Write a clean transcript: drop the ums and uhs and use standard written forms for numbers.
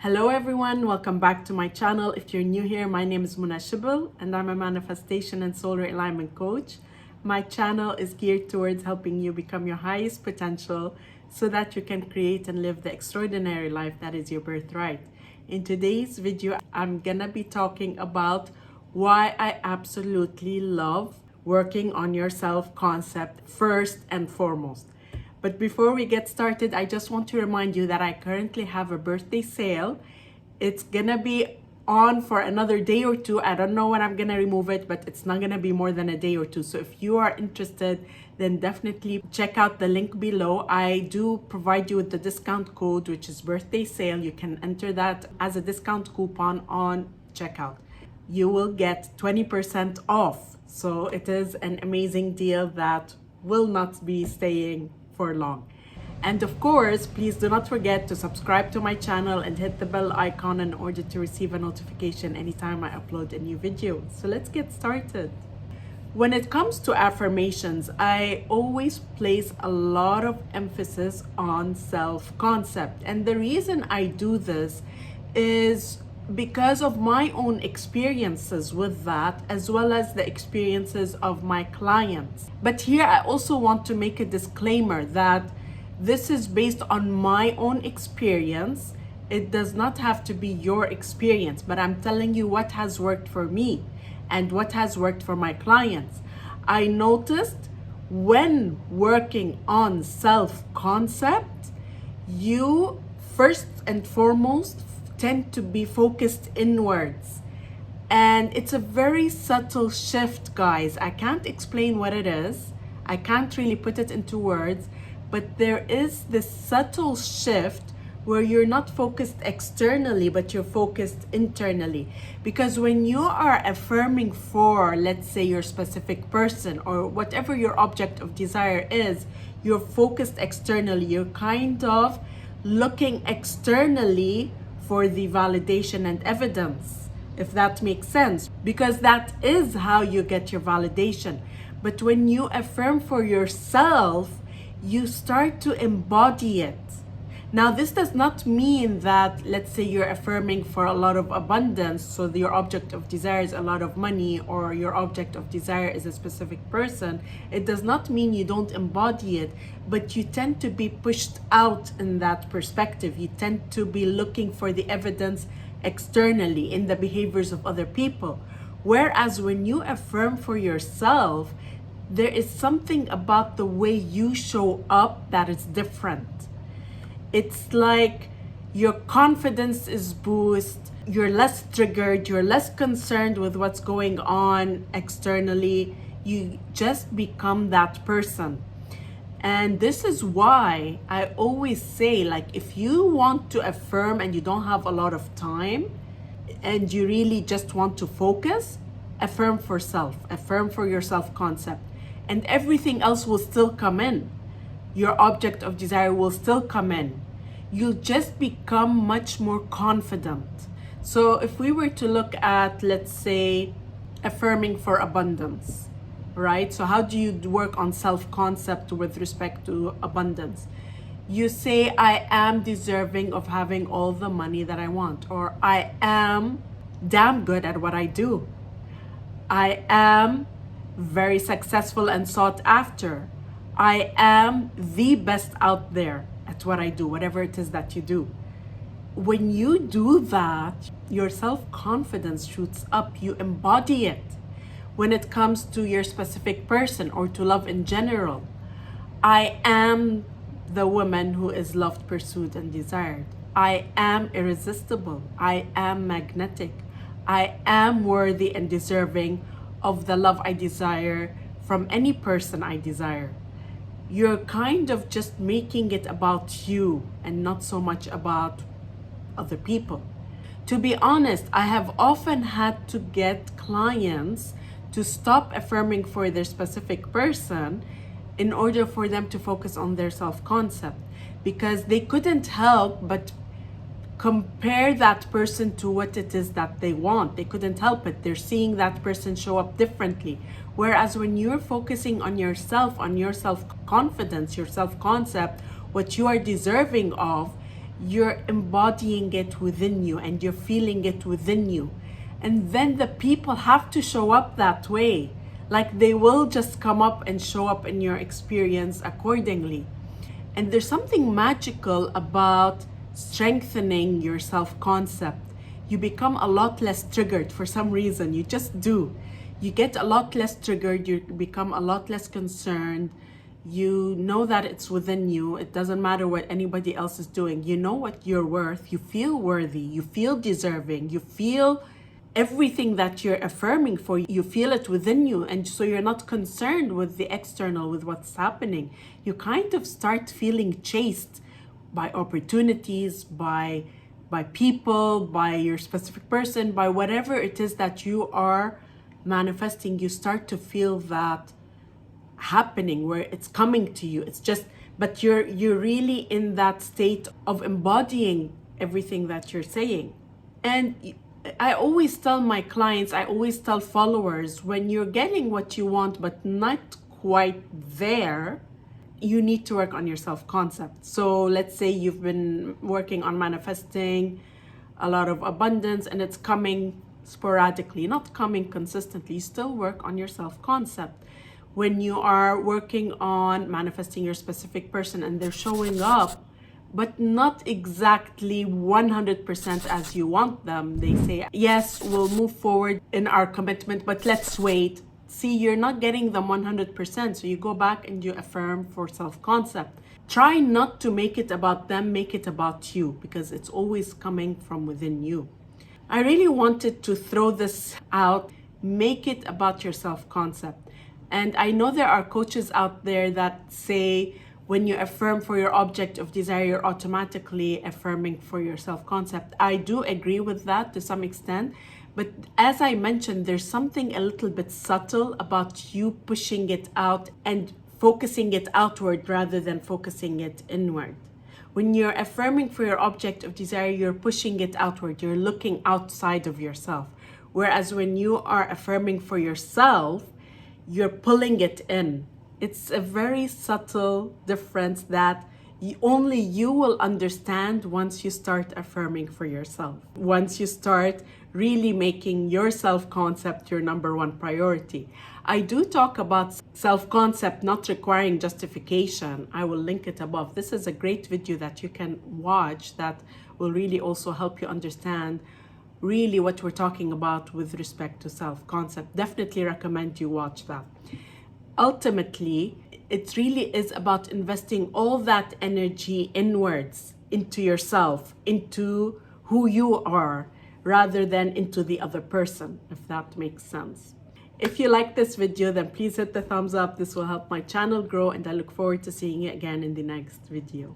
Hello everyone, welcome back to my channel. If you're new here, my name is Irresistible and I'm a manifestation and soul realignment coach. My channel is geared towards helping you become your highest potential so that you can create and live the extraordinary life that is your birthright. In today's video, I'm gonna be talking about why I absolutely love working on your self-concept first and foremost. But before we get started, I just want to remind you that I currently have a birthday sale. It's gonna be on for another day or two. I don't know when I'm gonna remove it, but it's not gonna be more than a day or two. So if you are interested, then definitely check out the link below. I do provide you with the discount code, which is birthday sale. You can enter that as a discount coupon on checkout. You will get 20% off. So it is an amazing deal that will not be staying for long. And of course, please do not forget to subscribe to my channel and hit the bell icon in order to receive a notification anytime I upload a new video. So let's get started. When it comes to affirmations, I always place a lot of emphasis on self-concept. And the reason I do this is because of my own experiences with that, as well as the experiences of my clients. But here I also want to make a disclaimer that this is based on my own experience. It does not have to be your experience, but I'm telling you what has worked for me and what has worked for my clients. I noticed when working on self-concept, you first and foremost tend to be focused inwards. And it's a very subtle shift, guys. I can't explain what it is. I can't really put it into words, but there is this subtle shift where you're not focused externally, but you're focused internally. Because when you are affirming for, let's say, your specific person or whatever your object of desire is, you're focused externally. You're kind of looking externally for the validation and evidence, if that makes sense, because that is how you get your validation. But when you affirm for yourself, you start to embody it. Now, this does not mean that, let's say, you're affirming for a lot of abundance, so your object of desire is a lot of money, or your object of desire is a specific person. It does not mean you don't embody it, but you tend to be pushed out in that perspective. You tend to be looking for the evidence externally in the behaviors of other people. Whereas when you affirm for yourself, there is something about the way you show up that is different. It's like your confidence is boosted, you're less triggered, you're less concerned with what's going on externally. You just become that person. And this is why I always say, like, if you want to affirm and you don't have a lot of time and you really just want to focus, affirm for self, affirm for your self-concept, and everything else will still come in. Your object of desire will still come in. You'll just become much more confident. So if we were to look at, let's say, affirming for abundance, right? So how do you work on self-concept with respect to abundance? You say, I am deserving of having all the money that I want, or I am damn good at what I do. I am very successful and sought after. I am the best out there at what I do, whatever it is that you do. When you do that, your self-confidence shoots up, you embody it. When it comes to your specific person or to love in general, I am the woman who is loved, pursued, and desired. I am irresistible. I am magnetic. I am worthy and deserving of the love I desire from any person I desire. You're kind of just making it about you and not so much about other people. To be honest, I have often had to get clients to stop affirming for their specific person in order for them to focus on their self-concept, because they couldn't help but compare that person to what it is that they want. They couldn't help it. They're seeing that person show up differently. Whereas when you're focusing on yourself, on your self-confidence, your self-concept, what you are deserving of, you're embodying it within you and you're feeling it within you. And then the people have to show up that way. Like they will just come up and show up in your experience accordingly. And there's something magical about strengthening your self-concept. You become a lot less triggered for some reason. You just do. You get a lot less triggered. You become a lot less concerned. You know that it's within you. It doesn't matter what anybody else is doing. You know what you're worth. You feel worthy. You feel deserving. You feel everything that you're affirming for. You feel it within you. And so you're not concerned with the external, with what's happening. You kind of start feeling chased by opportunities, by people, by your specific person, by whatever it is that you are manifesting. You start to feel that happening where it's coming to you. It's just, but you're really in that state of embodying everything that you're saying. And I always tell my clients, I always tell followers, when you're getting what you want but not quite there, you need to work on your self-concept. So let's say you've been working on manifesting a lot of abundance and it's coming sporadically, not coming consistently. Still work on your self-concept. When you are working on manifesting your specific person and they're showing up, but not exactly 100% as you want them, they say, yes, we'll move forward in our commitment, but let's wait. See, you're not getting them 100%. So you go back and you affirm for self-concept. Try not to make it about them, make it about you, because it's always coming from within you. I really wanted to throw this out. Make it about your self-concept. And I know there are coaches out there that say when you affirm for your object of desire, you're automatically affirming for your self-concept. I do agree with that to some extent. But as I mentioned, there's something a little bit subtle about you pushing it out and focusing it outward rather than focusing it inward. When you're affirming for your object of desire, you're pushing it outward. You're looking outside of yourself. Whereas when you are affirming for yourself, you're pulling it in. It's a very subtle difference that only you will understand once you start affirming for yourself. Once you start really making your self-concept your number one priority. I do talk about self-concept not requiring justification. I will link it above. This is a great video that you can watch that will really also help you understand really what we're talking about with respect to self-concept. Definitely recommend you watch that. Ultimately, it really is about investing all that energy inwards into yourself, into who you are, rather than into the other person, if that makes sense. If you like this video, then please hit the thumbs up. This will help my channel grow, and I look forward to seeing you again in the next video.